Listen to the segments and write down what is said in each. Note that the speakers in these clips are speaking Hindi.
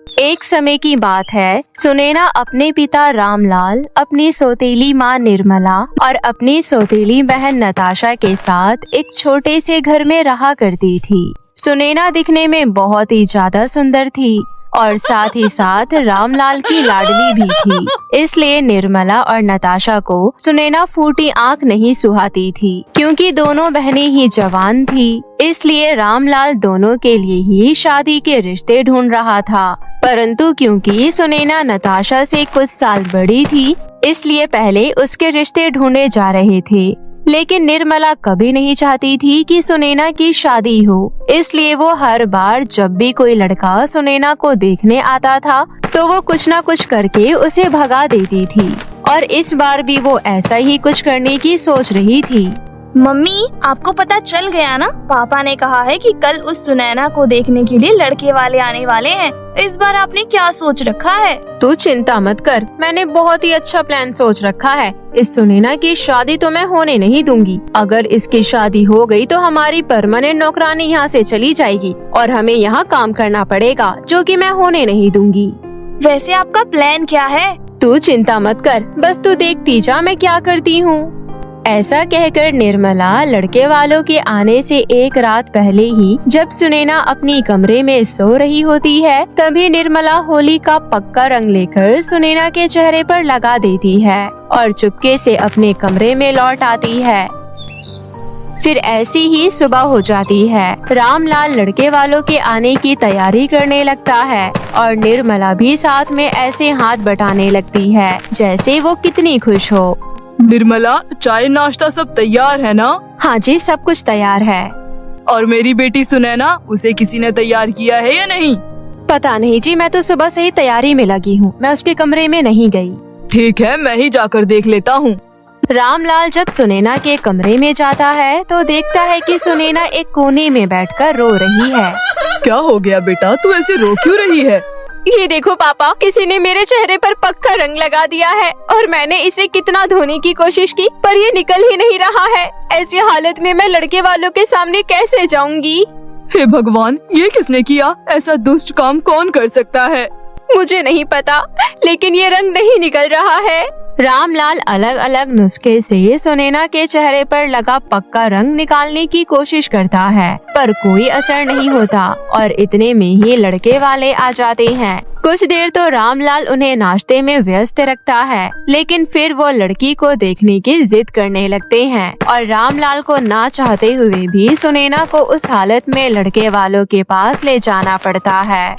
एक समय की बात है, सुनैना अपने पिता रामलाल, अपनी सौतेली माँ निर्मला और अपनी सौतेली बहन नताशा के साथ एक छोटे से घर में रहा करती थी। सुनैना दिखने में बहुत ही ज्यादा सुंदर थी और साथ ही साथ रामलाल की लाडली भी थी। इसलिए निर्मला और नताशा को सुनैना फूटी आंख नहीं सुहाती थी, क्योंकि दोनों बहनें ही जवान थी। इसलिए रामलाल दोनों के लिए ही शादी के रिश्ते ढूंढ रहा था। परंतु क्योंकि सुनैना नताशा से कुछ साल बड़ी थी, इसलिए पहले उसके रिश्ते ढूंढे जा रहे थे। लेकिन निर्मला कभी नहीं चाहती थी कि सुनैना की शादी हो, इसलिए वो हर बार जब भी कोई लड़का सुनैना को देखने आता था तो वो कुछ न कुछ करके उसे भगा देती थी। और इस बार भी वो ऐसा ही कुछ करने की सोच रही थी। मम्मी, आपको पता चल गया ना? पापा ने कहा है कि कल उस सुनैना को देखने के लिए लड़के वाले आने वाले हैं। इस बार आपने क्या सोच रखा है? तू चिंता मत कर, मैंने बहुत ही अच्छा प्लान सोच रखा है। इस सुनैना की शादी तो मैं होने नहीं दूंगी। अगर इसकी शादी हो गई तो हमारी परमानेंट नौकरानी यहाँ से चली जाएगी और हमें यहाँ काम करना पड़ेगा, जो कि मैं होने नहीं दूंगी। वैसे आपका प्लान क्या है? तू चिंता मत कर, बस तू देखती जा मैं क्या करती हूँ। ऐसा कहकर निर्मला लड़के वालों के आने से एक रात पहले ही जब सुनैना अपनी कमरे में सो रही होती है, तभी निर्मला होली का पक्का रंग लेकर सुनैना के चेहरे पर लगा देती है और चुपके से अपने कमरे में लौट आती है। फिर ऐसी ही सुबह हो जाती है। रामलाल लड़के वालों के आने की तैयारी करने लगता है और निर्मला भी साथ में ऐसे हाथ बटाने लगती है जैसे वो कितनी खुश हो। निर्मला, चाय नाश्ता सब तैयार है ना? हाँ जी, सब कुछ तैयार है। और मेरी बेटी सुनैना, उसे किसी ने तैयार किया है या नहीं? पता नहीं जी, मैं तो सुबह से ही तैयारी में लगी हूँ, मैं उसके कमरे में नहीं गई। ठीक है, मैं ही जाकर देख लेता हूँ। रामलाल जब सुनैना के कमरे में जाता है तो देखता है कि सुनैना एक कोने में बैठकर रो रही है। क्या हो गया बेटा, तू ऐसे रो क्यों रही है? ये देखो पापा, किसी ने मेरे चेहरे पर पक्का रंग लगा दिया है और मैंने इसे कितना धोने की कोशिश की पर ये निकल ही नहीं रहा है। ऐसी हालत में मैं लड़के वालों के सामने कैसे जाऊंगी? हे भगवान, ये किसने किया? ऐसा दुष्ट काम कौन कर सकता है? मुझे नहीं पता, लेकिन ये रंग नहीं निकल रहा है। रामलाल अलग अलग नुस्खे से सुनैना के चेहरे पर लगा पक्का रंग निकालने की कोशिश करता है, पर कोई असर नहीं होता और इतने में ही लड़के वाले आ जाते हैं। कुछ देर तो रामलाल उन्हें नाश्ते में व्यस्त रखता है, लेकिन फिर वो लड़की को देखने की जिद करने लगते हैं और रामलाल को ना चाहते हुए भी सुनैना को उस हालत में लड़के वालों के पास ले जाना पड़ता है।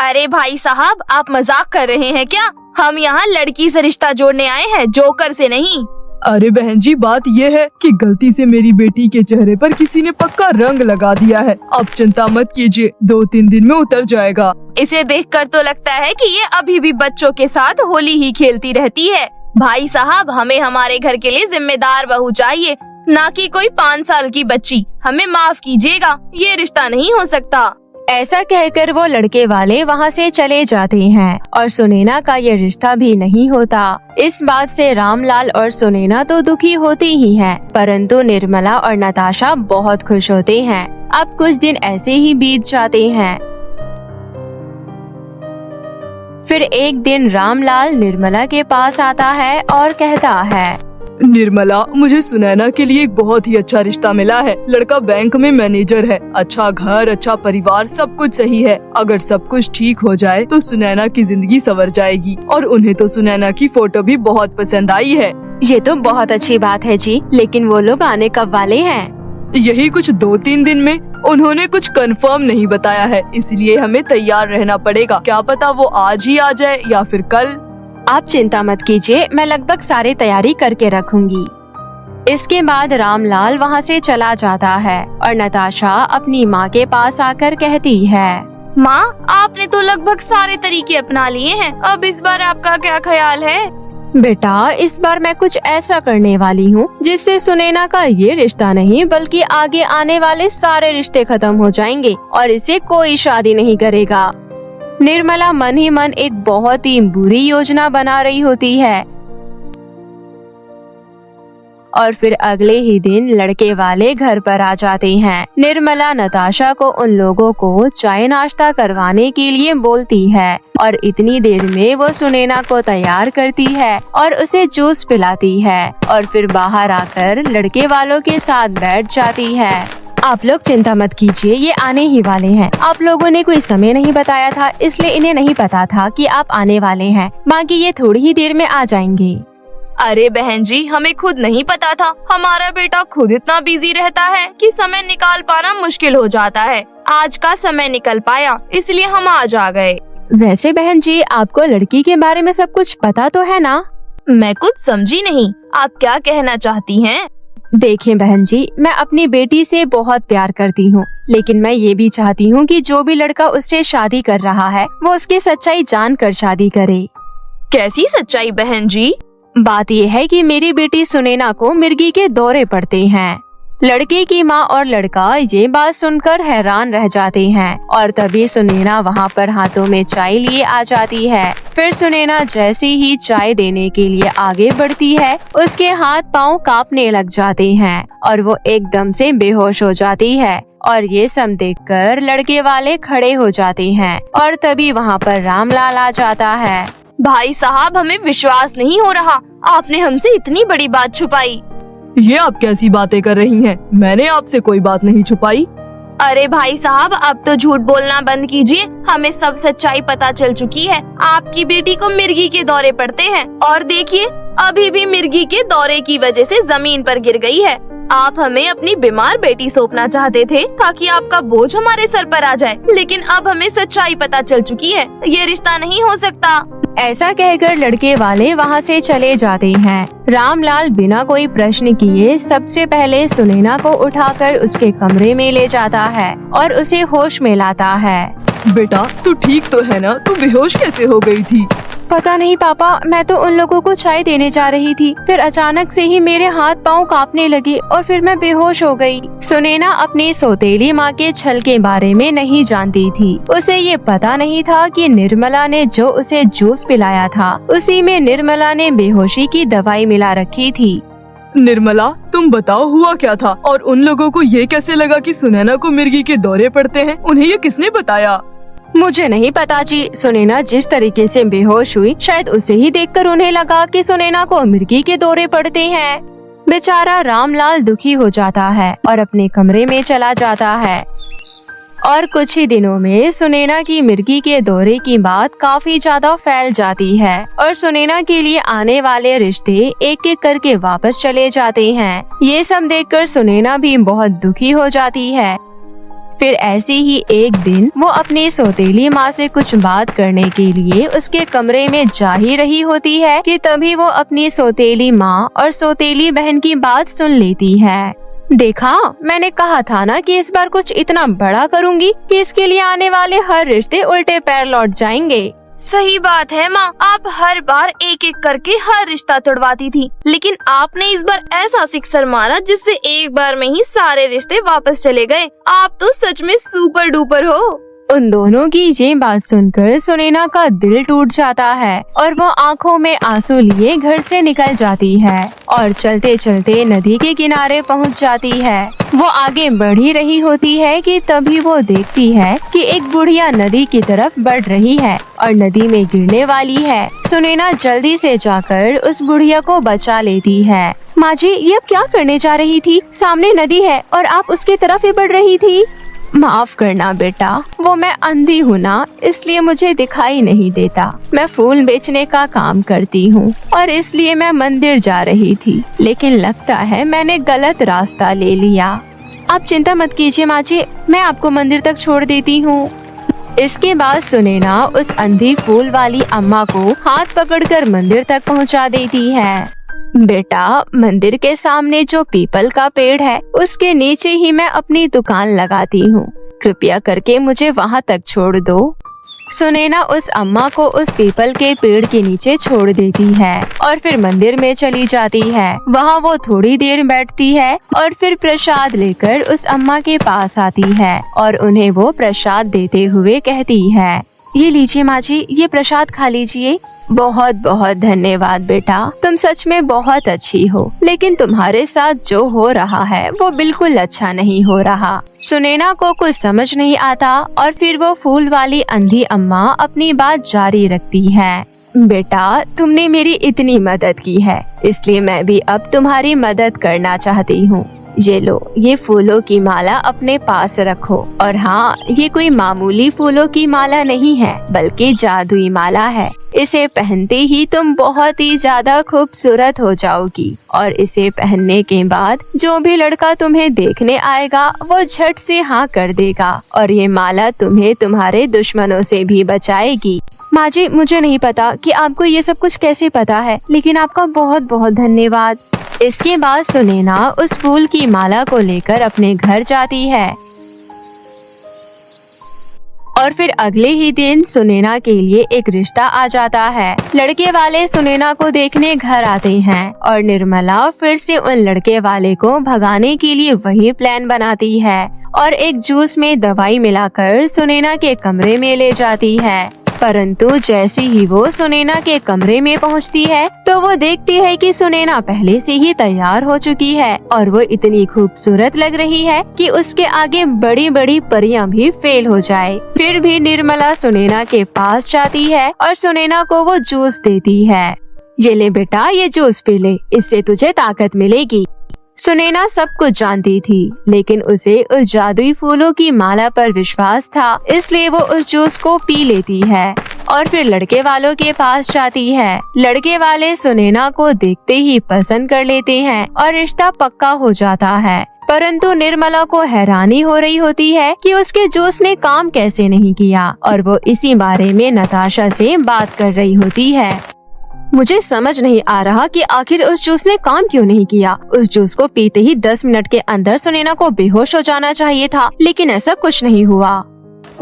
अरे भाई साहब, आप मजाक कर रहे हैं क्या? हम यहाँ लड़की से रिश्ता जोड़ने आए हैं, जोकर से नहीं। अरे बहन जी, बात ये है कि गलती से मेरी बेटी के चेहरे पर किसी ने पक्का रंग लगा दिया है। आप चिंता मत कीजिए, 2-3 दिन में उतर जाएगा। इसे देखकर तो लगता है कि ये अभी भी बच्चों के साथ होली ही खेलती रहती है। भाई साहब, हमें हमारे घर के लिए जिम्मेदार बहू चाहिए, ना कि कोई 5 साल की बच्ची। हमें माफ कीजिएगा, ये रिश्ता नहीं हो सकता। ऐसा कहकर वो लड़के वाले वहाँ से चले जाते हैं और सुनैना का ये रिश्ता भी नहीं होता। इस बात से रामलाल और सुनैना तो दुखी होते ही हैं, परंतु निर्मला और नताशा बहुत खुश होते हैं। अब कुछ दिन ऐसे ही बीत जाते हैं। फिर एक दिन रामलाल निर्मला के पास आता है और कहता है, निर्मला, मुझे सुनैना के लिए एक बहुत ही अच्छा रिश्ता मिला है। लड़का बैंक में मैनेजर है, अच्छा घर, अच्छा परिवार, सब कुछ सही है। अगर सब कुछ ठीक हो जाए तो सुनैना की जिंदगी संवर जाएगी और उन्हें तो सुनैना की फोटो भी बहुत पसंद आई है। ये तो बहुत अच्छी बात है जी, लेकिन वो लोग आने कब वाले हैं? यही कुछ 2-3 दिन में। उन्होंने कुछ कंफर्म नहीं बताया है, इसलिए हमें तैयार रहना पड़ेगा। क्या पता वो आज ही आ जाए या फिर कल। आप चिंता मत कीजिए, मैं लगभग सारी तैयारी करके रखूंगी। इसके बाद रामलाल वहाँ से चला जाता है और नताशा अपनी माँ के पास आकर कहती है, माँ, आपने तो लगभग सारे तरीके अपना लिए हैं, अब इस बार आपका क्या ख्याल है? बेटा, इस बार मैं कुछ ऐसा करने वाली हूँ जिससे सुनैना का ये रिश्ता नहीं बल्कि आगे आने वाले सारे रिश्ते खत्म हो जाएंगे और इससे कोई शादी नहीं करेगा। निर्मला मन ही मन एक बहुत ही बुरी योजना बना रही होती है। और फिर अगले ही दिन लड़के वाले घर पर आ जाते हैं। निर्मला नताशा को उन लोगों को चाय नाश्ता करवाने के लिए बोलती है और इतनी देर में वो सुनैना को तैयार करती है और उसे जूस पिलाती है और फिर बाहर आकर लड़के वालों के साथ बैठ जाती है। आप लोग चिंता मत कीजिए, ये आने ही वाले हैं। आप लोगों ने कोई समय नहीं बताया था, इसलिए इन्हें नहीं पता था कि आप आने वाले हैं। बाकी ये थोड़ी ही देर में आ जाएंगे। अरे बहन जी, हमें खुद नहीं पता था। हमारा बेटा खुद इतना बिजी रहता है कि समय निकाल पाना मुश्किल हो जाता है। आज का समय निकल पाया, इसलिए हम आज आ गए। वैसे बहन जी, आपको लड़की के बारे में सब कुछ पता तो है ना? मैं कुछ समझी नहीं, आप क्या कहना चाहती हैं? देखिए बहन जी, मैं अपनी बेटी से बहुत प्यार करती हूँ, लेकिन मैं ये भी चाहती हूँ कि जो भी लड़का उससे शादी कर रहा है वो उसकी सच्चाई जानकर शादी करे। कैसी सच्चाई बहन जी? बात ये है कि मेरी बेटी सुनैना को मिर्गी के दौरे पड़ते हैं। लड़के की माँ और लड़का ये बात सुनकर हैरान रह जाते हैं और तभी सुनैना वहाँ पर हाथों में चाय लिए आ जाती है। फिर सुनैना जैसे ही चाय देने के लिए आगे बढ़ती है, उसके हाथ पाँव कांपने लग जाते हैं और वो एकदम से बेहोश हो जाती है। और ये सब देखकर लड़के वाले खड़े हो जाते हैं और तभी वहाँ पर रामलाल आ जाता है। भाई साहब, हमें विश्वास नहीं हो रहा, आपने हमसे इतनी बड़ी बात छुपाई। ये आप कैसी बातें कर रही हैं? मैंने आपसे कोई बात नहीं छुपाई। अरे भाई साहब, अब तो झूठ बोलना बंद कीजिए। हमें सब सच्चाई पता चल चुकी है। आपकी बेटी को मिर्गी के दौरे पड़ते हैं और देखिए, अभी भी मिर्गी के दौरे की वजह से जमीन पर गिर गई है। आप हमें अपनी बीमार बेटी सौंपना चाहते थे ताकि आपका बोझ हमारे सर पर आ जाए, लेकिन अब हमें सच्चाई पता चल चुकी है। ये रिश्ता नहीं हो सकता। ऐसा कहकर लड़के वाले वहाँ से चले जाते हैं। रामलाल बिना कोई प्रश्न किए सबसे पहले सुनैना को उठाकर उसके कमरे में ले जाता है और उसे होश में लाता है। बेटा, तू ठीक तो है ना? तू बेहोश कैसे हो गई थी? पता नहीं पापा, मैं तो उन लोगों को चाय देने जा रही थी, फिर अचानक से ही मेरे हाथ पाँव कांपने लगे और फिर मैं बेहोश हो गई। सुनैना अपनी सौतेली माँ के छल के बारे में नहीं जानती थी। उसे ये पता नहीं था कि निर्मला ने जो उसे जूस पिलाया था, उसी में निर्मला ने बेहोशी की दवाई मिला रखी थी। निर्मला, तुम बताओ हुआ क्या था? और उन लोगों को ये कैसे लगा कि सुनैना को मिर्गी के दौरे पड़ते हैं? उन्हें ये किसने बताया? मुझे नहीं पता जी। सुनैना जिस तरीके से बेहोश हुई, शायद उसे ही देखकर उन्हें लगा कि सुनैना को मिर्गी के दौरे पड़ते हैं। बेचारा रामलाल दुखी हो जाता है और अपने कमरे में चला जाता है। और कुछ ही दिनों में सुनैना की मिर्गी के दौरे की बात काफी ज्यादा फैल जाती है और सुनैना के लिए आने वाले रिश्ते एक एक करके वापस चले जाते हैं। ये सब देखकर सुनैना भी बहुत दुखी हो जाती है। फिर ऐसे ही एक दिन वो अपनी सौतेली माँ से कुछ बात करने के लिए उसके कमरे में जा ही रही होती है कि तभी वो अपनी सौतेली माँ और सौतेली बहन की बात सुन लेती है। देखा, मैंने कहा था ना कि इस बार कुछ इतना बड़ा करूँगी कि इसके लिए आने वाले हर रिश्ते उल्टे पैर लौट जाएंगे। सही बात है माँ, आप हर बार एक एक करके हर रिश्ता तोड़वाती थी, लेकिन आपने इस बार ऐसा सिक्सर मारा जिससे एक बार में ही सारे रिश्ते वापस चले गए। आप तो सच में सुपर डुपर हो। उन दोनों की ये बात सुनकर सुनैना का दिल टूट जाता है और वो आंखों में आंसू लिए घर से निकल जाती है और चलते चलते नदी के किनारे पहुंच जाती है। वो आगे बढ़ ही रही होती है कि तभी वो देखती है कि एक बुढ़िया नदी की तरफ बढ़ रही है और नदी में गिरने वाली है। सुनैना जल्दी से जाकर उस बुढ़िया को बचा लेती है। माँ जी, ये अब क्या करने जा रही थी? सामने नदी है और आप उसकी तरफ ही बढ़ रही थी। माफ करना बेटा, वो मैं अंधी हूँ ना, इसलिए मुझे दिखाई नहीं देता। मैं फूल बेचने का काम करती हूँ और इसलिए मैं मंदिर जा रही थी, लेकिन लगता है मैंने गलत रास्ता ले लिया। आप चिंता मत कीजिए माँ जी, मैं आपको मंदिर तक छोड़ देती हूँ। इसके बाद सुनैना उस अंधी फूल वाली अम्मा को हाथ पकड़कर मंदिर तक पहुँचा देती है। बेटा, मंदिर के सामने जो पीपल का पेड़ है, उसके नीचे ही मैं अपनी दुकान लगाती हूँ। कृपया करके मुझे वहाँ तक छोड़ दो। सुनैना उस अम्मा को उस पीपल के पेड़ के नीचे छोड़ देती है और फिर मंदिर में चली जाती है। वहाँ वो थोड़ी देर बैठती है और फिर प्रसाद लेकर उस अम्मा के पास आती है और उन्हें वो प्रसाद देते हुए कहती है, ये लीजिए माँ जी, ये प्रसाद खा लीजिए। बहुत बहुत धन्यवाद बेटा, तुम सच में बहुत अच्छी हो, लेकिन तुम्हारे साथ जो हो रहा है वो बिल्कुल अच्छा नहीं हो रहा। सुनैना को कुछ समझ नहीं आता और फिर वो फूल वाली अंधी अम्मा अपनी बात जारी रखती है। बेटा, तुमने मेरी इतनी मदद की है, इसलिए मैं भी अब तुम्हारी मदद करना चाहती हूँ। ये लो, ये फूलों की माला अपने पास रखो। और हाँ, ये कोई मामूली फूलों की माला नहीं है, बल्कि जादुई माला है। इसे पहनते ही तुम बहुत ही ज्यादा खूबसूरत हो जाओगी और इसे पहनने के बाद जो भी लड़का तुम्हें देखने आएगा वो झट से हाँ कर देगा और ये माला तुम्हें तुम्हारे दुश्मनों से भी बचाएगी। माँ जी, मुझे नहीं पता कि आपको ये सब कुछ कैसे पता है, लेकिन आपका बहुत बहुत धन्यवाद। इसके बाद सुनैना उस फूल की माला को लेकर अपने घर जाती है और फिर अगले ही दिन सुनैना के लिए एक रिश्ता आ जाता है। लड़के वाले सुनैना को देखने घर आते हैं और निर्मला फिर से उन लड़के वाले को भगाने के लिए वही प्लान बनाती है और एक जूस में दवाई मिलाकर सुनैना के कमरे में ले जाती है। परंतु जैसे ही वो सुनैना के कमरे में पहुंचती है तो वो देखती है कि सुनैना पहले से ही तैयार हो चुकी है और वो इतनी खूबसूरत लग रही है कि उसके आगे बड़ी बड़ी परियां भी फेल हो जाए। फिर भी निर्मला सुनैना के पास जाती है और सुनैना को वो जूस देती है। ये ले बेटा, ये जूस पी ले, इससे तुझे ताकत मिलेगी। सुनैना सब कुछ जानती थी, लेकिन उसे उस जादुई फूलों की माला पर विश्वास था, इसलिए वो उस जूस को पी लेती है और फिर लड़के वालों के पास जाती है। लड़के वाले सुनैना को देखते ही पसंद कर लेते हैं और रिश्ता पक्का हो जाता है। परंतु निर्मला को हैरानी हो रही होती है कि उसके जूस ने काम कैसे नहीं किया और वो इसी बारे में नताशा से बात कर रही होती है। मुझे समझ नहीं आ रहा कि आखिर उस जूस ने काम क्यों नहीं किया। उस जूस को पीते ही 10 मिनट के अंदर सुनैना को बेहोश हो जाना चाहिए था, लेकिन ऐसा कुछ नहीं हुआ।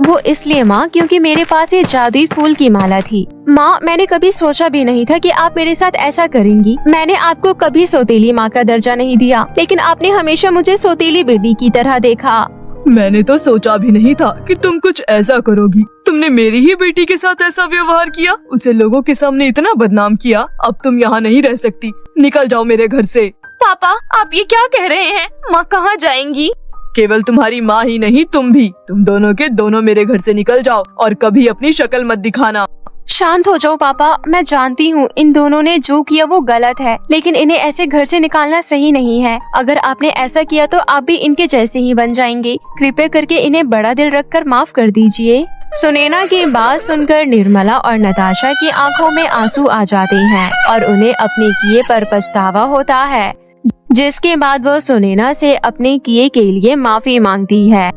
वो इसलिए माँ, क्योंकि मेरे पास ये जादुई फूल की माला थी। माँ, मैंने कभी सोचा भी नहीं था कि आप मेरे साथ ऐसा करेंगी। मैंने आपको कभी सौतेली माँ का दर्जा नहीं दिया, लेकिन आपने हमेशा मुझे सौतेली बेटी की तरह देखा। मैंने तो सोचा भी नहीं था कि तुम कुछ ऐसा करोगी। तुमने मेरी ही बेटी के साथ ऐसा व्यवहार किया, उसे लोगों के सामने इतना बदनाम किया। अब तुम यहाँ नहीं रह सकती, निकल जाओ मेरे घर से। पापा, आप ये क्या कह रहे हैं? माँ कहाँ जाएंगी? केवल तुम्हारी माँ ही नहीं, तुम भी। तुम दोनों के दोनों मेरे घर से निकल जाओ और कभी अपनी शक्ल मत दिखाना। शांत हो जाओ पापा, मैं जानती हूँ इन दोनों ने जो किया वो गलत है, लेकिन इन्हें ऐसे घर से निकालना सही नहीं है। अगर आपने ऐसा किया तो आप भी इनके जैसे ही बन जाएंगे। कृपया करके इन्हें बड़ा दिल रखकर माफ कर दीजिए। सुनैना की बात सुनकर निर्मला और नताशा की आंखों में आंसू आ जाते हैं और उन्हें अपने किए पर पछतावा होता है, जिसके बाद वो सुनैना से अपने किए के लिए माफी मांगती है।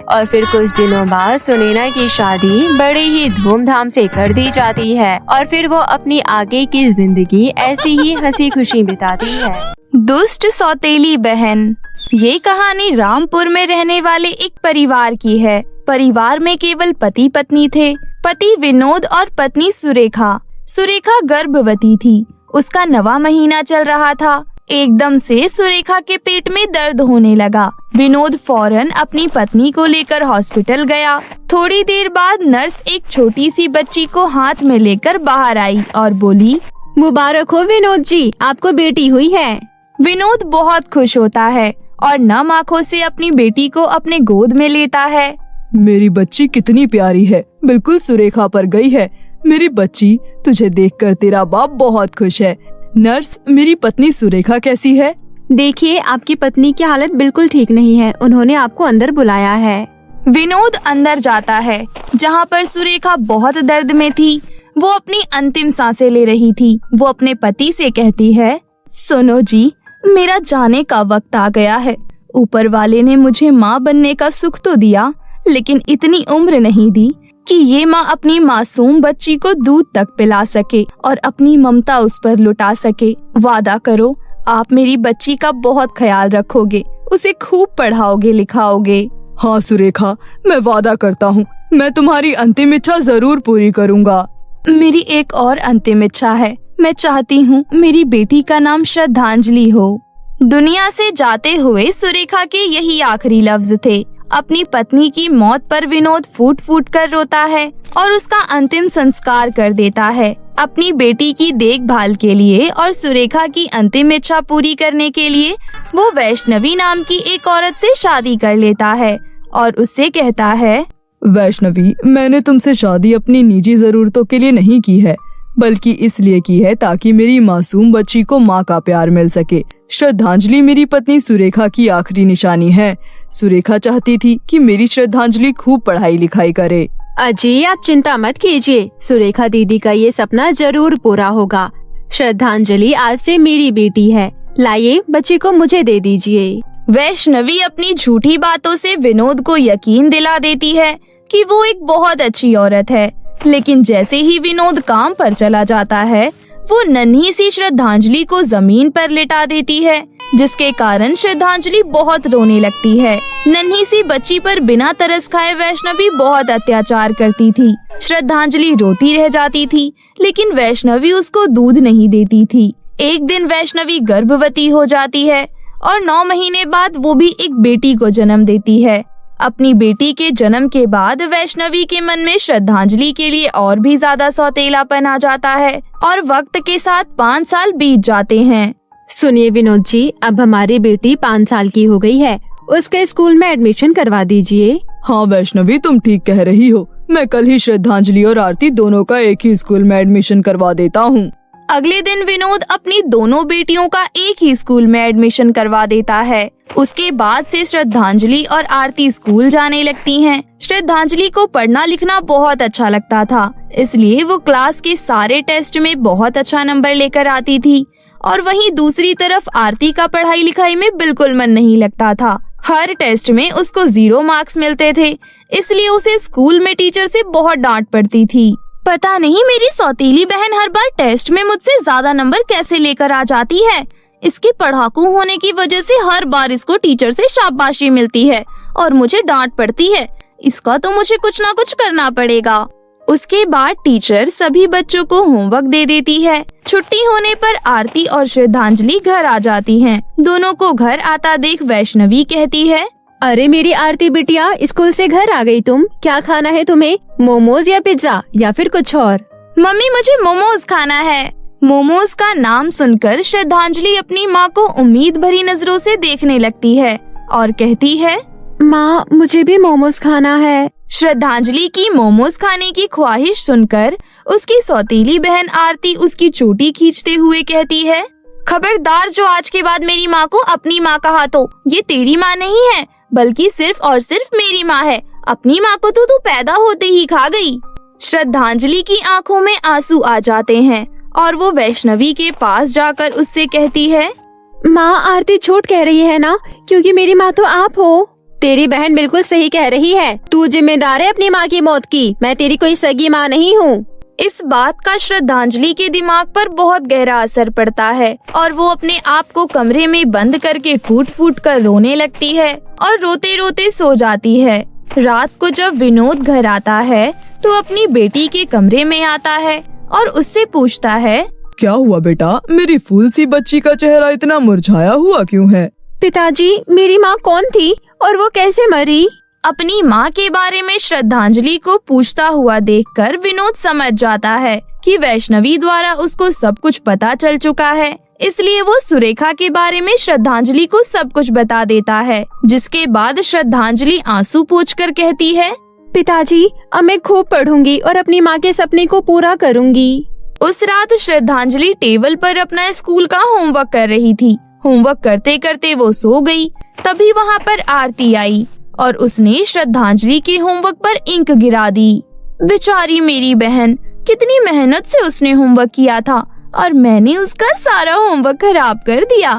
और फिर कुछ दिनों बाद सुनैना की शादी बड़े ही धूमधाम से कर दी जाती है और फिर वो अपनी आगे की जिंदगी ऐसी ही हंसी खुशी बिताती है। दुष्ट सौतेली बहन। ये कहानी रामपुर में रहने वाले एक परिवार की है। परिवार में केवल पति पत्नी थे। पति विनोद और पत्नी सुरेखा। सुरेखा गर्भवती थी। उसका 9वां महीना चल रहा था। एकदम से सुरेखा के पेट में दर्द होने लगा। विनोद फौरन अपनी पत्नी को लेकर हॉस्पिटल गया। थोड़ी देर बाद नर्स एक छोटी सी बच्ची को हाथ में लेकर बाहर आई और बोली, मुबारक हो विनोद जी, आपको बेटी हुई है। विनोद बहुत खुश होता है और नम आंखों से अपनी बेटी को अपने गोद में लेता है। मेरी बच्ची कितनी प्यारी है, बिल्कुल सुरेखा पर गई है। मेरी बच्ची, तुझे देखकर तेरा बाप बहुत खुश है। नर्स, मेरी पत्नी सुरेखा कैसी है? देखिए, आपकी पत्नी की हालत बिल्कुल ठीक नहीं है। उन्होंने आपको अंदर बुलाया है। विनोद अंदर जाता है, जहाँ पर सुरेखा बहुत दर्द में थी। वो अपनी अंतिम सांसें ले रही थी। वो अपने पति से कहती है, सुनो जी, मेरा जाने का वक्त आ गया है। ऊपर वाले ने मुझे माँ बनने का सुख तो दिया, लेकिन इतनी उम्र नहीं दी कि ये माँ अपनी मासूम बच्ची को दूध तक पिला सके और अपनी ममता उस पर लुटा सके। वादा करो, आप मेरी बच्ची का बहुत ख्याल रखोगे, उसे खूब पढ़ाओगे लिखाओगे। हाँ सुरेखा, मैं वादा करता हूँ, मैं तुम्हारी अंतिम इच्छा जरूर पूरी करूँगा। मेरी एक और अंतिम इच्छा है। मैं चाहती हूँ मेरी बेटी का नाम श्रद्धांजलि हो। दुनिया से जाते हुए सुरेखा के यही आखिरी लफ्ज थे। अपनी पत्नी की मौत पर विनोद फूट फूट कर रोता है और उसका अंतिम संस्कार कर देता है। अपनी बेटी की देखभाल के लिए और सुरेखा की अंतिम इच्छा पूरी करने के लिए वो वैष्णवी नाम की एक औरत से शादी कर लेता है और उससे कहता है, वैष्णवी, मैंने तुमसे शादी अपनी निजी जरूरतों के लिए नहीं की है, बल्कि इसलिए की है ताकि मेरी मासूम बच्ची को माँ का प्यार मिल सके। श्रद्धांजलि मेरी पत्नी सुरेखा की आखिरी निशानी है। सुरेखा चाहती थी कि मेरी श्रद्धांजलि खूब पढ़ाई लिखाई करे। अजी, आप चिंता मत कीजिए, सुरेखा दीदी का ये सपना जरूर पूरा होगा। श्रद्धांजलि आज से मेरी बेटी है, लाइए बच्ची को मुझे दे दीजिए। वैष्णवी अपनी झूठी बातों से विनोद को यकीन दिला देती है कि वो एक बहुत अच्छी औरत है, लेकिन जैसे ही विनोद काम पर चला जाता है वो नन्ही सी श्रद्धांजलि को जमीन पर लिटा देती है, जिसके कारण श्रद्धांजलि बहुत रोने लगती है। नन्ही सी बच्ची पर बिना तरस खाए वैष्णवी बहुत अत्याचार करती थी। श्रद्धांजलि रोती रह जाती थी, लेकिन वैष्णवी उसको दूध नहीं देती थी। एक दिन वैष्णवी गर्भवती हो जाती है और 9 महीने बाद वो भी एक बेटी को जन्म देती है। अपनी बेटी के जन्म के बाद वैष्णवी के मन में श्रद्धांजलि के लिए और भी ज्यादा सौतेलापन आ जाता है और वक्त के साथ 5 साल बीत जाते हैं। सुनिए विनोद जी, अब हमारी बेटी 5 साल की हो गई है, उसके स्कूल में एडमिशन करवा दीजिए। हाँ वैष्णवी, तुम ठीक कह रही हो। मैं कल ही श्रद्धांजलि और आरती दोनों का एक ही स्कूल में एडमिशन करवा देता हूँ। अगले दिन विनोद अपनी दोनों बेटियों का एक ही स्कूल में एडमिशन करवा देता है। उसके बाद से श्रद्धांजलि और आरती स्कूल जाने लगती हैं। श्रद्धांजलि को पढ़ना लिखना बहुत अच्छा लगता था, इसलिए वो क्लास के सारे टेस्ट में बहुत अच्छा नंबर लेकर आती थी। और वहीं दूसरी तरफ आरती का पढ़ाई लिखाई में बिल्कुल मन नहीं लगता था। हर टेस्ट में उसको 0 मार्क्स मिलते थे, इसलिए उसे स्कूल में टीचर से बहुत डांट पड़ती थी। पता नहीं मेरी सौतेली बहन हर बार टेस्ट में मुझसे ज्यादा नंबर कैसे लेकर आ जाती है। इसके पढ़ाकू होने की वजह से हर बार इसको टीचर से शाबाशी मिलती है और मुझे डांट पड़ती है। इसका तो मुझे कुछ ना कुछ करना पड़ेगा। उसके बाद टीचर सभी बच्चों को होमवर्क दे देती है। छुट्टी होने पर आरती और श्रद्धांजलि घर आ जाती हैं। दोनों को घर आता देख वैष्णवी कहती है, अरे मेरी आरती बिटिया, स्कूल से घर आ गई तुम। क्या खाना है तुम्हें, मोमोज या पिज्जा या फिर कुछ और? मम्मी, मुझे मोमोज खाना है। मोमोज का नाम सुनकर श्रद्धांजलि अपनी माँ को उम्मीद भरी नजरों से देखने लगती है और कहती है, माँ मुझे भी मोमोज खाना है। श्रद्धांजलि की मोमोज खाने की ख्वाहिश सुनकर उसकी सौतेली बहन आरती उसकी चोटी खींचते हुए कहती है, खबरदार जो आज के बाद मेरी माँ को अपनी माँ कहा तो ये तेरी माँ नहीं है, बल्कि सिर्फ और सिर्फ मेरी माँ है। अपनी माँ को तो तू पैदा होते ही खा गई। श्रद्धांजलि की आंखों में आंसू आ जाते हैं और वो वैष्णवी के पास जाकर उससे कहती है, माँ आरती झूठ कह रही है ना, क्योंकि मेरी माँ तो आप हो। तेरी बहन बिल्कुल सही कह रही है, तू जिम्मेदार है अपनी माँ की मौत की, मैं तेरी कोई सगी माँ नहीं हूँ। इस बात का श्रद्धांजलि के दिमाग पर बहुत गहरा असर पड़ता है और वो अपने आप को कमरे में बंद करके फूट फूट कर रोने लगती है और रोते रोते सो जाती है। रात को जब विनोद घर आता है तो अपनी बेटी के कमरे में आता है और उससे पूछता है, क्या हुआ बेटा, मेरी फूल सी बच्ची का चेहरा इतना मुरझाया हुआ क्यों है? पिताजी, मेरी माँ कौन थी और वो कैसे मरी? अपनी माँ के बारे में श्रद्धांजलि को पूछता हुआ देखकर विनोद समझ जाता है कि वैष्णवी द्वारा उसको सब कुछ पता चल चुका है, इसलिए वो सुरेखा के बारे में श्रद्धांजलि को सब कुछ बता देता है। जिसके बाद श्रद्धांजलि आंसू पोंछकर कहती है, पिताजी अब मैं खूब पढ़ूंगी और अपनी माँ के सपने को पूरा करूंगी। उस रात श्रद्धांजलि टेबल पर अपना स्कूल का होमवर्क कर रही थी। होमवर्क करते करते वो सो गई। तभी वहाँ पर आरती आई और उसने श्रद्धांजलि के होमवर्क पर इंक गिरा दी। बेचारी मेरी बहन, कितनी मेहनत से उसने होमवर्क किया था और मैंने उसका सारा होमवर्क खराब कर दिया।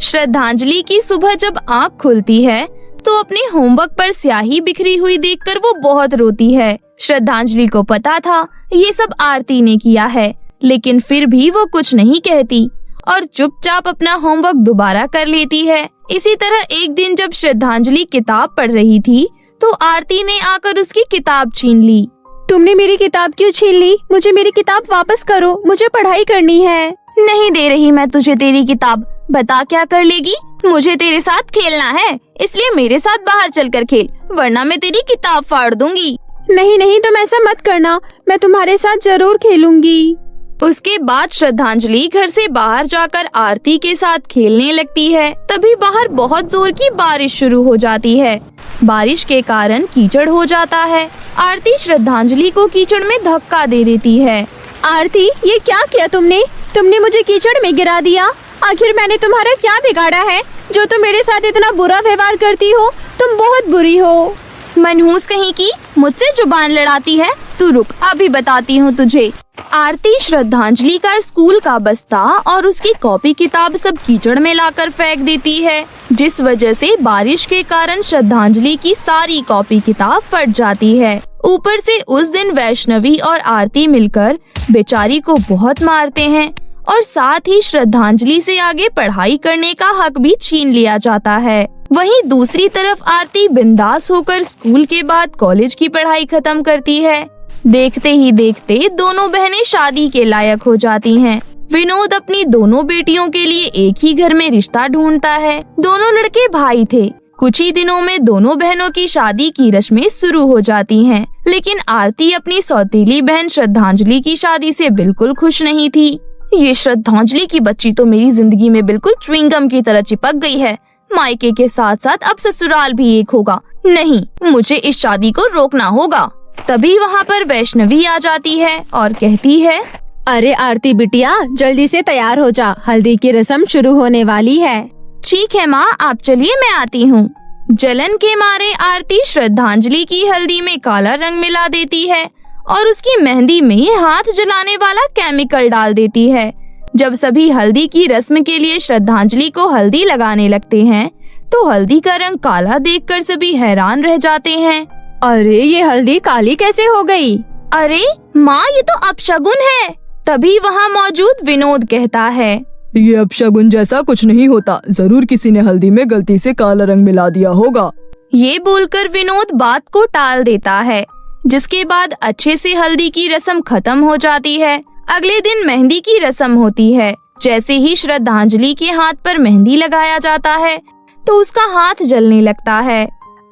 श्रद्धांजलि की सुबह जब आँख खुलती है तो अपने होमवर्क पर स्याही बिखरी हुई देखकर वो बहुत रोती है। श्रद्धांजलि को पता था ये सब आरती ने किया है, लेकिन फिर भी वो कुछ नहीं कहती और चुपचाप अपना होमवर्क दोबारा कर लेती है। इसी तरह एक दिन जब श्रद्धांजलि किताब पढ़ रही थी तो आरती ने आकर उसकी किताब छीन ली। तुमने मेरी किताब क्यों छीन ली? मुझे मेरी किताब वापस करो, मुझे पढ़ाई करनी है। नहीं दे रही मैं तुझे तेरी किताब। बता क्या कर लेगी? मुझे तेरे साथ खेलना है, इसलिए मेरे साथ बाहर चलकर खेल, वरना मैं तेरी किताब फाड़ दूंगी। नहीं नहीं, तुम ऐसा मत करना, मैं तुम्हारे साथ जरूर खेलूंगी। उसके बाद श्रद्धांजलि घर से बाहर जाकर आरती के साथ खेलने लगती है। तभी बाहर बहुत जोर की बारिश शुरू हो जाती है। बारिश के कारण कीचड़ हो जाता है। आरती श्रद्धांजलि को कीचड़ में धक्का दे देती है। आरती, ये क्या किया तुमने? तुमने मुझे कीचड़ में गिरा दिया। आखिर मैंने तुम्हारा क्या बिगाड़ा है जो तुम मेरे साथ इतना बुरा व्यवहार करती हो? तुम बहुत बुरी हो। मनहूस कहीं की, मुझसे जुबान लड़ाती है। तू रुक, अभी बताती हूँ तुझे। आरती श्रद्धांजलि का स्कूल का बस्ता और उसकी कॉपी किताब सब कीचड़ में लाकर फेंक देती है, जिस वजह से बारिश के कारण श्रद्धांजलि की सारी कॉपी किताब फट जाती है। ऊपर से उस दिन वैष्णवी और आरती मिलकर बेचारी को बहुत मारते हैं और साथ ही श्रद्धांजलि से आगे पढ़ाई करने का हक भी छीन लिया जाता है। वहीं दूसरी तरफ आरती बिंदास होकर स्कूल के बाद कॉलेज की पढ़ाई खत्म करती है। देखते ही देखते दोनों बहनें शादी के लायक हो जाती हैं। विनोद अपनी दोनों बेटियों के लिए एक ही घर में रिश्ता ढूंढता है। दोनों लड़के भाई थे। कुछ ही दिनों में दोनों बहनों की शादी की रस्में शुरू हो जाती हैं। लेकिन आरती अपनी सौतेली बहन श्रद्धांजलि की शादी से बिल्कुल खुश नहीं थी। ये श्रद्धांजलि की बच्ची तो मेरी जिंदगी में बिल्कुल च्युइंगम की तरह चिपक गई है। मायके के साथ साथ अब ससुराल भी एक होगा। नहीं, मुझे इस शादी को रोकना होगा। तभी वहाँ पर वैष्णवी आ जाती है और कहती है, अरे आरती बिटिया, जल्दी से तैयार हो जा, हल्दी की रस्म शुरू होने वाली है। ठीक है माँ, आप चलिए, मैं आती हूँ। जलन के मारे आरती श्रद्धांजलि की हल्दी में काला रंग मिला देती है और उसकी मेहंदी में हाथ जलाने वाला केमिकल डाल देती है। जब सभी हल्दी की रस्म के लिए श्रद्धांजलि को हल्दी लगाने लगते हैं तो हल्दी का रंग काला देखकर सभी हैरान रह जाते हैं। अरे ये हल्दी काली कैसे हो गई? अरे माँ, ये तो अपशगुन है। तभी वहाँ मौजूद विनोद कहता है, ये अपशगुन जैसा कुछ नहीं होता, जरूर किसी ने हल्दी में गलती से काला रंग मिला दिया होगा। ये बोलकर विनोद बात को टाल देता है, जिसके बाद अच्छे से हल्दी की रस्म खत्म हो जाती है। अगले दिन मेहंदी की रस्म होती है। जैसे ही श्रद्धांजलि के हाथ पर मेहंदी लगाया जाता है तो उसका हाथ जलने लगता है।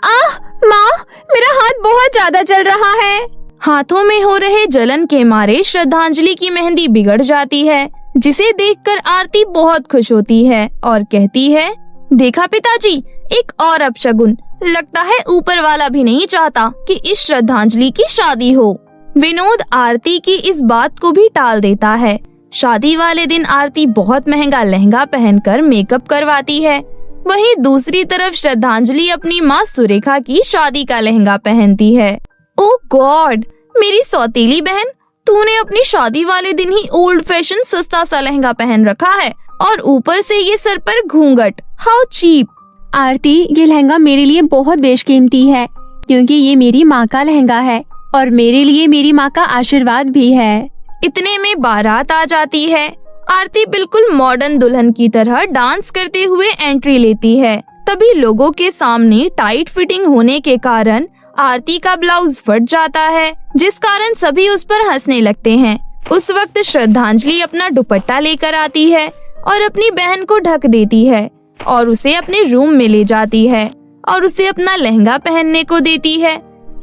आह माँ, मेरा हाथ बहुत ज्यादा जल रहा है। हाथों में हो रहे जलन के मारे श्रद्धांजलि की मेहंदी बिगड़ जाती है, जिसे देखकर आरती बहुत खुश होती है और कहती है, देखा पिताजी, एक और अपशगुन। लगता है ऊपर वाला भी नहीं चाहता कि इस श्रद्धांजलि की शादी हो। विनोद आरती की इस बात को भी टाल देता है। शादी वाले दिन आरती बहुत महंगा लहंगा पहनकर मेकअप करवाती है। वहीं दूसरी तरफ श्रद्धांजलि अपनी माँ सुरेखा की शादी का लहंगा पहनती है। ओह गॉड, मेरी सौतेली बहन, तूने अपनी शादी वाले दिन ही ओल्ड फैशन सस्ता सा लहंगा पहन रखा है और ऊपर से ये सर पर घूंघट। How cheap. आरती, ये लहंगा मेरे लिए बहुत बेशकीमती है क्योंकि ये मेरी माँ का लहंगा है और मेरे लिए मेरी माँ का आशीर्वाद भी है। इतने में बारात आ जाती है। आरती बिल्कुल मॉडर्न दुल्हन की तरह डांस करते हुए एंट्री लेती है। तभी लोगों के सामने टाइट फिटिंग होने के कारण आरती का ब्लाउज फट जाता है, जिस कारण सभी उस पर हंसने लगते हैं। उस वक्त श्रद्धांजलि अपना दुपट्टा लेकर आती है और अपनी बहन को ढक देती है और उसे अपने रूम में ले जाती है और उसे अपना लहंगा पहनने को देती है।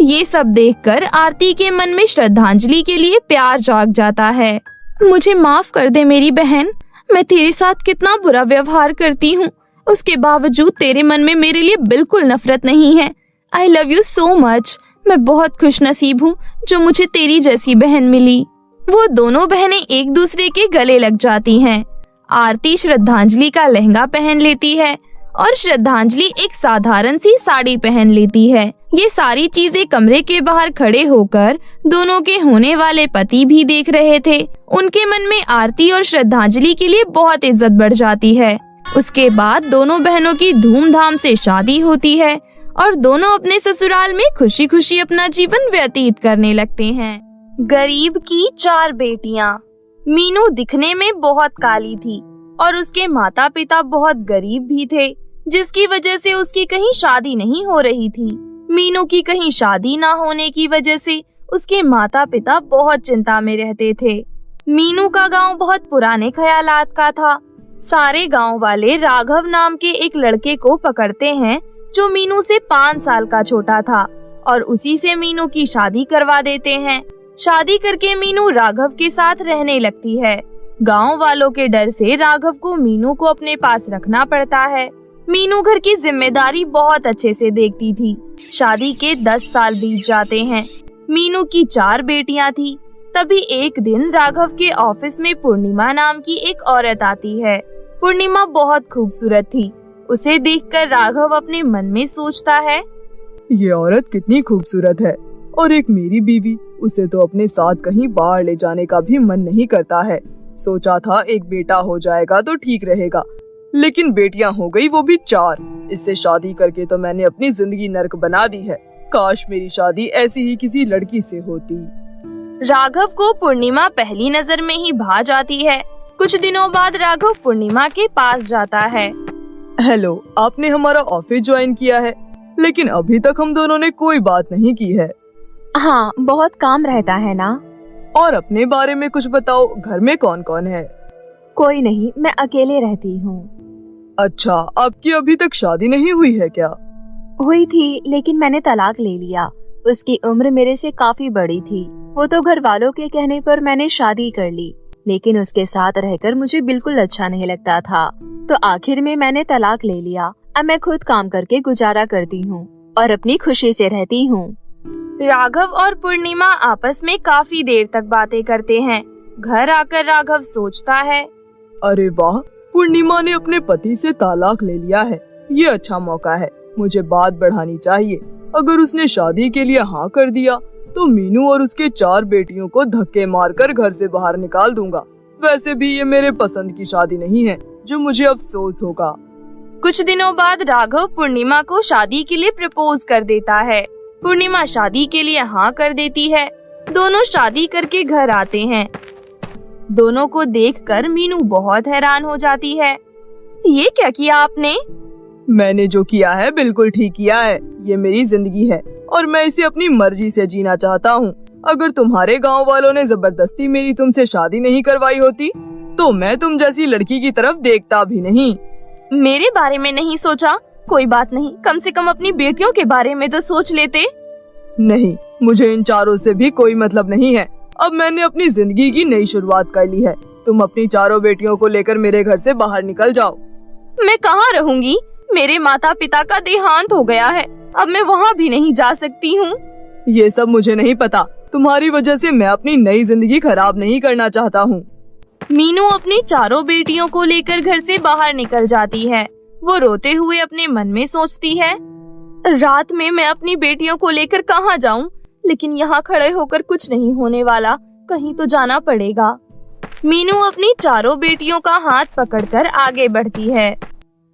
ये सब देखकर आरती के मन में श्रद्धांजलि के लिए प्यार जाग जाता है। मुझे माफ कर दे मेरी बहन, मैं तेरे साथ कितना बुरा व्यवहार करती हूँ, उसके बावजूद तेरे मन में मेरे लिए बिल्कुल नफरत नहीं है। I love you so much. मैं बहुत खुश नसीब हूँ जो मुझे तेरी जैसी बहन मिली। वो दोनों बहनें एक दूसरे के गले लग जाती हैं। आरती श्रद्धांजलि का लहंगा पहन लेती है और श्रद्धांजलि एक साधारण सी साड़ी पहन लेती है। ये सारी चीजें कमरे के बाहर खड़े होकर दोनों के होने वाले पति भी देख रहे थे। उनके मन में आरती और श्रद्धांजलि के लिए बहुत इज्जत बढ़ जाती है। उसके बाद दोनों बहनों की धूमधाम से शादी होती है और दोनों अपने ससुराल में खुशी खुशी अपना जीवन व्यतीत करने लगते हैं। गरीब की 4 बेटियां। मीनू दिखने में बहुत काली थी और उसके माता पिता बहुत गरीब भी थे, जिसकी वजह से उसकी कहीं शादी नहीं हो रही थी। मीनू की कहीं शादी ना होने की वजह से उसके माता पिता बहुत चिंता में रहते थे। मीनू का गांव बहुत पुराने ख्यालात का था। सारे गांव वाले राघव नाम के एक लड़के को पकड़ते हैं जो मीनू से 5 साल का छोटा था और उसी से मीनू की शादी करवा देते हैं। शादी करके मीनू राघव के साथ रहने लगती है। गांव वालों के डर से राघव को मीनू को अपने पास रखना पड़ता है। मीनू घर की जिम्मेदारी बहुत अच्छे से देखती थी। शादी के 10 साल बीत जाते हैं। मीनू की 4 बेटियां थी। तभी एक दिन राघव के ऑफिस में पूर्णिमा नाम की एक औरत आती है। पूर्णिमा बहुत खूबसूरत थी। उसे देखकर राघव अपने मन में सोचता है, ये औरत कितनी खूबसूरत है और एक मेरी बीवी, उसे तो अपने साथ कहीं बाहर ले जाने का भी मन नहीं करता है। सोचा था एक बेटा हो जाएगा तो ठीक रहेगा, लेकिन बेटियां हो गई वो भी 4। इससे शादी करके तो मैंने अपनी जिंदगी नर्क बना दी है। काश मेरी शादी ऐसी ही किसी लड़की से होती। राघव को पूर्णिमा पहली नजर में ही भा जाती है। कुछ दिनों बाद राघव पूर्णिमा के पास जाता है। हेलो, आपने हमारा ऑफिस ज्वाइन किया है, लेकिन अभी तक हम दोनों ने कोई बात नहीं की है। हाँ, बहुत काम रहता है ना। और अपने बारे में कुछ बताओ, घर में कौन कौन है? कोई नहीं, मैं अकेले रहती हूँ। अच्छा, आपकी अभी तक शादी नहीं हुई है क्या? हुई थी, लेकिन मैंने तलाक ले लिया। उसकी उम्र मेरे से काफी बड़ी थी। वो तो घर वालों के कहने पर मैंने शादी कर ली, लेकिन उसके साथ रहकर मुझे बिल्कुल अच्छा नहीं लगता था, तो आखिर में मैंने तलाक ले लिया। अब मैं खुद काम करके गुजारा करती हूँ और अपनी खुशी से रहती हूँ। राघव और पूर्णिमा आपस में काफी देर तक बातें करते हैं। घर आकर राघव सोचता है, अरे वाह, पूर्णिमा ने अपने पति से तलाक ले लिया है। ये अच्छा मौका है, मुझे बात बढ़ानी चाहिए। अगर उसने शादी के लिए हाँ कर दिया तो मीनू और उसके 4 बेटियों को धक्के मारकर घर से बाहर निकाल दूंगा। वैसे भी ये मेरे पसंद की शादी नहीं है, जो मुझे अफसोस होगा। कुछ दिनों बाद राघव पूर्णिमा को शादी के लिए प्रपोज कर देता है। पूर्णिमा शादी के लिए हाँ कर देती है। दोनों शादी करके घर आते हैं। दोनों को देखकर मीनू बहुत हैरान हो जाती है। ये क्या किया आपने? मैंने जो किया है बिल्कुल ठीक किया है। ये मेरी जिंदगी है और मैं इसे अपनी मर्जी से जीना चाहता हूँ। अगर तुम्हारे गांव वालों ने जबरदस्ती मेरी तुमसे शादी नहीं करवाई होती तो मैं तुम जैसी लड़की की तरफ देखता भी नहीं। मेरे बारे में नहीं सोचा? कोई बात नहीं, कम से कम अपनी बेटियों के बारे में तो सोच लेते। नहीं, मुझे इन 4 से भी कोई मतलब नहीं है। अब मैंने अपनी जिंदगी की नई शुरुआत कर ली है। तुम अपनी 4 बेटियों को लेकर मेरे घर से बाहर निकल जाओ। मैं कहाँ रहूंगी? मेरे माता पिता का देहांत हो गया है। अब मैं वहाँ भी नहीं जा सकती हूँ। ये सब मुझे नहीं पता। तुम्हारी वजह से मैं अपनी नई जिंदगी खराब नहीं करना चाहता हूँ। मीनू अपनी 4 बेटियों को लेकर घर से बाहर निकल जाती है। वो रोते हुए अपने मन में सोचती है, रात में मैं अपनी बेटियों को लेकर कहाँ जाऊँ? लेकिन यहाँ खड़े होकर कुछ नहीं होने वाला, कहीं तो जाना पड़ेगा। मीनू अपनी 4 बेटियों का हाथ पकड़कर आगे बढ़ती है।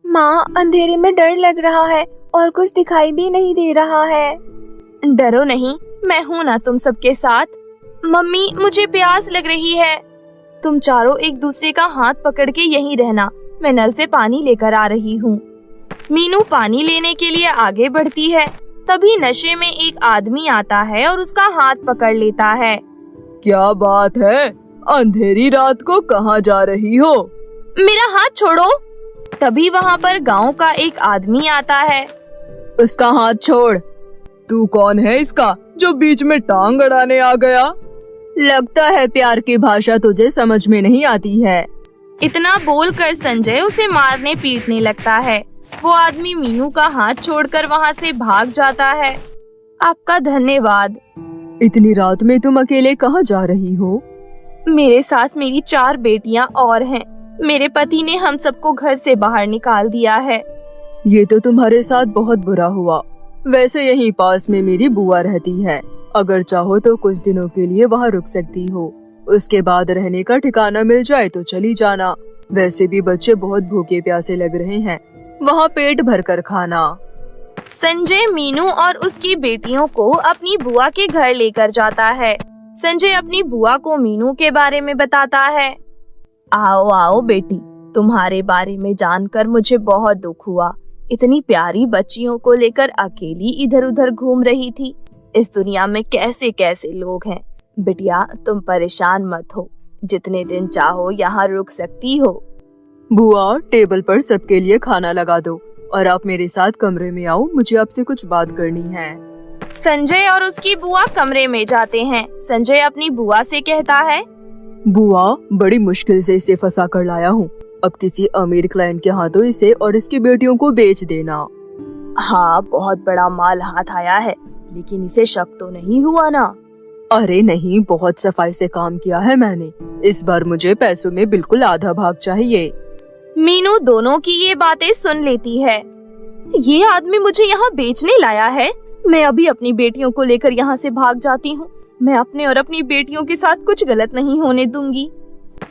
माँ, अंधेरे में डर लग रहा है और कुछ दिखाई भी नहीं दे रहा है। डरो नहीं, मैं हूँ ना तुम सबके साथ। मम्मी, मुझे प्यास लग रही है। तुम 4 एक दूसरे का हाथ पकड़ के यहीं रहना, मैं नल से पानी लेकर आ रही हूँ। मीनू पानी लेने के लिए आगे बढ़ती है। तभी नशे में एक आदमी आता है और उसका हाथ पकड़ लेता है। क्या बात है? अंधेरी रात को कहाँ जा रही हो? मेरा हाथ छोड़ो। तभी वहाँ पर गांव का एक आदमी आता है। उसका हाथ छोड़। तू कौन है इसका जो बीच में टांग अड़ाने आ गया? लगता है प्यार की भाषा तुझे समझ में नहीं आती है। इतना बोलकर संजय उसे मारने पीटने लगता है। वो आदमी मीनू का हाथ छोड़कर वहाँ से भाग जाता है। आपका धन्यवाद। इतनी रात में तुम अकेले कहाँ जा रही हो? मेरे साथ मेरी 4 बेटियां और हैं। मेरे पति ने हम सबको घर से बाहर निकाल दिया है। ये तो तुम्हारे साथ बहुत बुरा हुआ। वैसे यहीं पास में मेरी बुआ रहती है। अगर चाहो तो कुछ दिनों के लिए वहाँ रुक सकती हो। उसके बाद रहने का ठिकाना मिल जाए तो चली जाना। वैसे भी बच्चे बहुत भूखे प्यासे लग रहे हैं, वहाँ पेट भर कर खाना। संजय मीनू और उसकी बेटियों को अपनी बुआ के घर लेकर जाता है। संजय अपनी बुआ को मीनू के बारे में बताता है। आओ आओ बेटी, तुम्हारे बारे में जानकर मुझे बहुत दुख हुआ। इतनी प्यारी बच्चियों को लेकर अकेली इधर उधर घूम रही थी। इस दुनिया में कैसे कैसे लोग हैं। बिटिया, तुम परेशान मत हो, जितने दिन चाहो यहाँ रुक सकती हो। बुआ, टेबल पर सबके लिए खाना लगा दो और आप मेरे साथ कमरे में आओ, मुझे आपसे कुछ बात करनी है। संजय और उसकी बुआ कमरे में जाते हैं। संजय अपनी बुआ से कहता है, बुआ, बड़ी मुश्किल से इसे फंसा कर लाया हूँ। अब किसी अमीर क्लाइंट के हाथों इसे और इसकी बेटियों को बेच देना। हाँ, बहुत बड़ा माल हाथ आया है, लेकिन इसे शक तो नहीं हुआ ना? अरे नहीं, बहुत सफाई से काम किया है मैंने। इस बार मुझे पैसों में बिल्कुल आधा भाग चाहिए। मीनू दोनों की ये बातें सुन लेती है। ये आदमी मुझे यहाँ बेचने लाया है। मैं अभी अपनी बेटियों को लेकर यहाँ से भाग जाती हूँ। मैं अपने और अपनी बेटियों के साथ कुछ गलत नहीं होने दूंगी।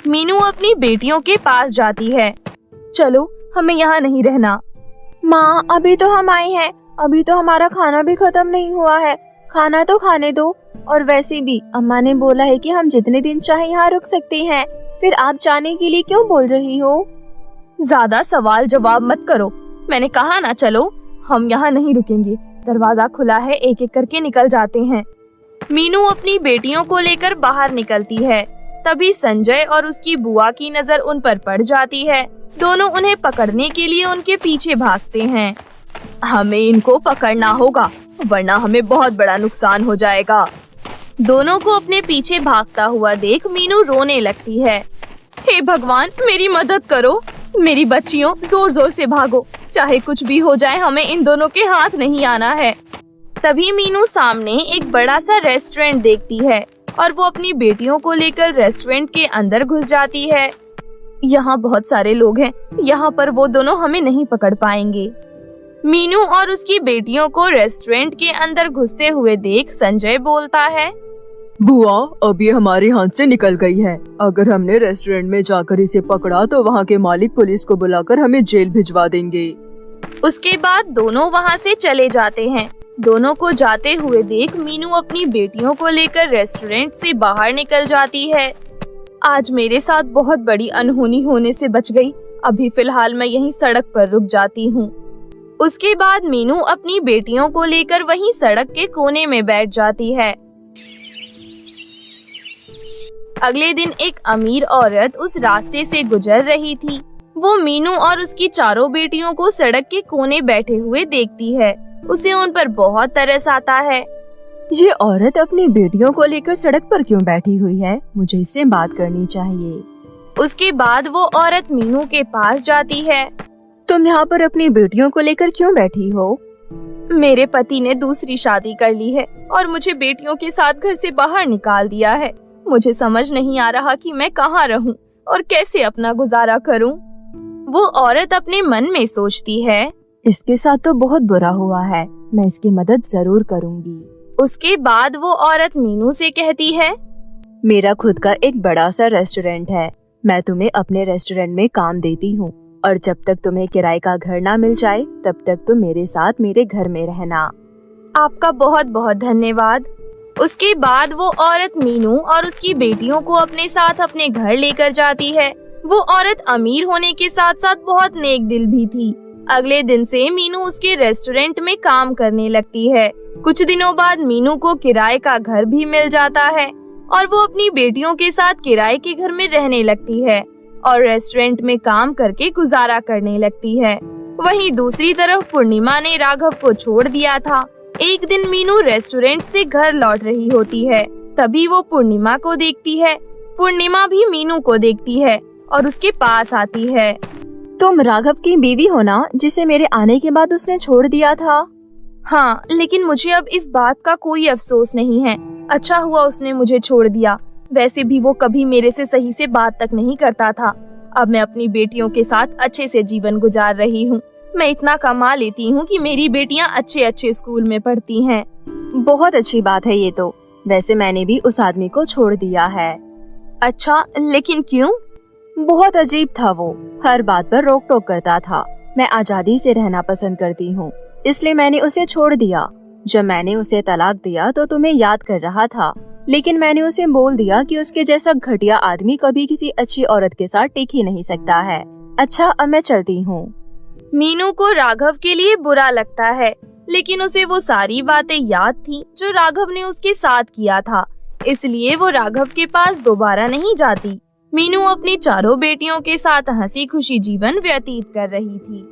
मीनू अपनी बेटियों के पास जाती है। चलो, हमें यहाँ नहीं रहना। माँ, अभी तो हम आए हैं, अभी तो हमारा खाना भी खत्म नहीं हुआ है। खाना तो खाने दो। और वैसे भी अम्मा ने बोला है कि हम जितने दिन चाहे यहाँ रुक सकते हैं। फिर आप जाने के लिए क्यों बोल रही हो? ज्यादा सवाल जवाब मत करो। मैंने कहा ना, चलो, हम यहाँ नहीं रुकेंगे। दरवाजा खुला है, एक एक करके निकल जाते हैं। मीनू अपनी बेटियों को लेकर बाहर निकलती है। तभी संजय और उसकी बुआ की नजर उन पर पड़ जाती है। दोनों उन्हें पकड़ने के लिए उनके पीछे भागते हैं। हमें इनको पकड़ना होगा, वरना हमें बहुत बड़ा नुकसान हो जाएगा। दोनों को अपने पीछे भागता हुआ देख मीनू रोने लगती है। हे भगवान, मेरी मदद करो। मेरी बच्चियों, जोर जोर से भागो। चाहे कुछ भी हो जाए, हमें इन दोनों के हाथ नहीं आना है। तभी मीनू सामने एक बड़ा सा रेस्टोरेंट देखती है और वो अपनी बेटियों को लेकर रेस्टोरेंट के अंदर घुस जाती है। यहाँ बहुत सारे लोग हैं, यहाँ पर वो दोनों हमें नहीं पकड़ पाएंगे। मीनू और उसकी बेटियों को रेस्टोरेंट के अंदर घुसते हुए देख संजय बोलता है, बुआ, अब ये हमारे हाथ से निकल गई है। अगर हमने रेस्टोरेंट में जाकर इसे पकड़ा तो वहाँ के मालिक पुलिस को बुलाकर हमें जेल भिजवा देंगे। उसके बाद दोनों वहाँ से चले जाते हैं। दोनों को जाते हुए देख मीनू अपनी बेटियों को लेकर रेस्टोरेंट से बाहर निकल जाती है। आज मेरे साथ बहुत बड़ी अनहोनी होने से बच गई। अभी फिलहाल मैं यहीं सड़क पर रुक जाती हूँ। उसके बाद मीनू अपनी बेटियों को लेकर वहीं सड़क के कोने में बैठ जाती है। अगले दिन एक अमीर औरत उस रास्ते से गुजर रही थी। वो मीनू और उसकी चारों बेटियों को सड़क के कोने बैठे हुए देखती है। उसे उन पर बहुत तरस आता है। ये औरत अपनी बेटियों को लेकर सड़क पर क्यों बैठी हुई है? मुझे इससे बात करनी चाहिए। उसके बाद वो औरत मीनू के पास जाती है। तुम यहाँ पर अपनी बेटियों को लेकर क्यों बैठी हो? मेरे पति ने दूसरी शादी कर ली है और मुझे बेटियों के साथ घर से बाहर निकाल दिया है। मुझे समझ नहीं आ रहा कि मैं कहाँ रहूं और कैसे अपना गुजारा करूं। वो औरत अपने मन में सोचती है, इसके साथ तो बहुत बुरा हुआ है, मैं इसकी मदद जरूर करूंगी। उसके बाद वो औरत मीनू से कहती है, मेरा खुद का एक बड़ा सा रेस्टोरेंट है। मैं तुम्हें अपने रेस्टोरेंट में काम देती हूँ और जब तक तुम्हें किराए का घर ना मिल जाए तब तक तुम मेरे साथ मेरे घर में रहना। आपका बहुत बहुत धन्यवाद। उसके बाद वो औरत मीनू और उसकी बेटियों को अपने साथ अपने घर लेकर जाती है। वो औरत अमीर होने के साथ साथ बहुत नेक दिल भी थी। अगले दिन से मीनू उसके रेस्टोरेंट में काम करने लगती है। कुछ दिनों बाद मीनू को किराए का घर भी मिल जाता है और वो अपनी बेटियों के साथ किराए के घर में रहने लगती है और रेस्टोरेंट में काम करके गुजारा करने लगती है। वहीं दूसरी तरफ पूर्णिमा ने राघव को छोड़ दिया था। एक दिन मीनू रेस्टोरेंट से घर लौट रही होती है। तभी वो पूर्णिमा को देखती है। पूर्णिमा भी मीनू को देखती है और उसके पास आती है। तुम राघव की बीवी हो ना, जिसे मेरे आने के बाद उसने छोड़ दिया था? हाँ, लेकिन मुझे अब इस बात का कोई अफसोस नहीं है। अच्छा हुआ उसने मुझे छोड़ दिया। वैसे भी वो कभी मेरे से सही से बात तक नहीं करता था। अब मैं अपनी बेटियों के साथ अच्छे से जीवन गुजार रही हूँ। मैं इतना कमा लेती हूँ कि मेरी बेटियाँ अच्छे अच्छे स्कूल में पढ़ती हैं। बहुत अच्छी बात है ये तो। वैसे मैंने भी उस आदमी को छोड़ दिया है। अच्छा, लेकिन क्यों? बहुत अजीब था वो, हर बात पर रोक टोक करता था। मैं आजादी से रहना पसंद करती हूँ, इसलिए मैंने उसे छोड़ दिया। जब मैंने उसे तलाक दिया तो तुम्हें याद कर रहा था, लेकिन मैंने उसे बोल दिया कि उसके जैसा घटिया आदमी कभी किसी अच्छी औरत के साथ टिक ही नहीं सकता है। अच्छा, अब मैं चलती हूँ। मीनू को राघव के लिए बुरा लगता है, लेकिन उसे वो सारी बातें याद थी जो राघव ने उसके साथ किया था, इसलिए वो राघव के पास दोबारा नहीं जाती। मीनू अपनी चारों बेटियों के साथ हंसी खुशी जीवन व्यतीत कर रही थी।